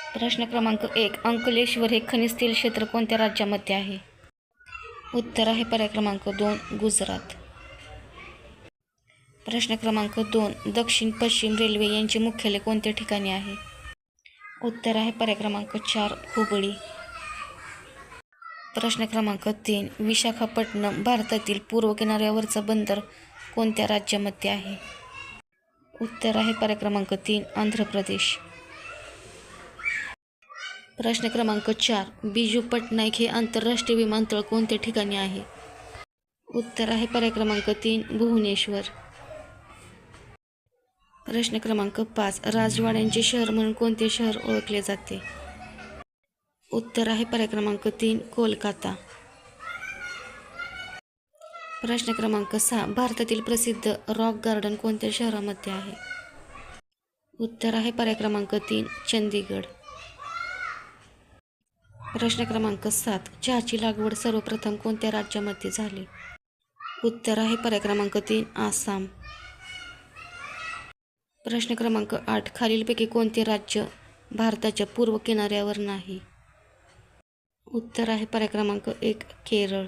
प्रश्न क्रमांक 1. अंकलेश्वर हे खनिज तेल क्षेत्र कोणत्या राज्यामध्ये आहे? उत्तर आहे पर्याय क्रमांक 2 गुजरात. प्रश्न क्रमांक 2. दक्षिण पश्चिम रेल्वे यांचे मुख्यालय कोणत्या ठिकाणी आहे? उत्तर आहे पर्याय क्रमांक 4 हुबळी. प्रश्न क्रमांक 3. विशाखापट्टणम भारतातील पूर्व किनाऱ्यावरचा बंदर कोणत्या राज्यामध्ये आहे? उत्तर आहे पर्याय क्रमांक 3 आंध्र प्रदेश. प्रश्न क्रमांक 4. बिजू पटनाईक हे आंतरराष्ट्रीय विमानतळ कोणत्या ठिकाणी आहे? उत्तर आहे पर्याय क्रमांक 3 भुवनेश्वर. प्रश्न क्रमांक 5. राजवाड्यांचे शहर म्हणून कोणते शहर ओळखले जाते? उत्तर आहे पर्याय क्रमांक 3 कोलकाता. प्रश्न क्रमांक 6. भारतातील प्रसिद्ध रॉक गार्डन कोणत्या शहरामध्ये आहे? उत्तर आहे पर्याय क्रमांक 3 चंदीगड. प्रश्न क्रमांक 7. चहाची लागवड सर्वप्रथम कोणत्या राज्यामध्ये झाली? उत्तर आहे पर्याय क्रमांक 3 आसाम. प्रश्न क्रमांक 8. खालीलपैकी कोणते राज्य भारताच्या पूर्व किनाऱ्यावर नाही? उत्तर आहे पर्याय क्रमांक 1 केरळ.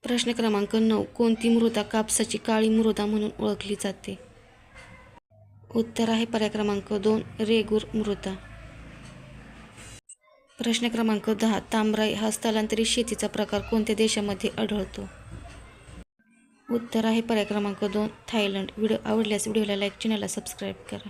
प्रश्न क्रमांक 9. कोणती मृदा कापसाची काळी मृदा म्हणून ओळखली जाते? उत्तर आहे पर्याय क्रमांक 2 रेगूर मृदा. प्रश्न क्रमांक 10. तामराई हा स्थलांतरित शेतीचा प्रकार कोणत्या देशामध्ये आढळतो? उत्तर आहे पर्याय क्रमांक 2 थायलंड. व्हिडिओ आवडल्यास व्हिडिओला लाईक, चॅनलला सबस्क्राईब करा.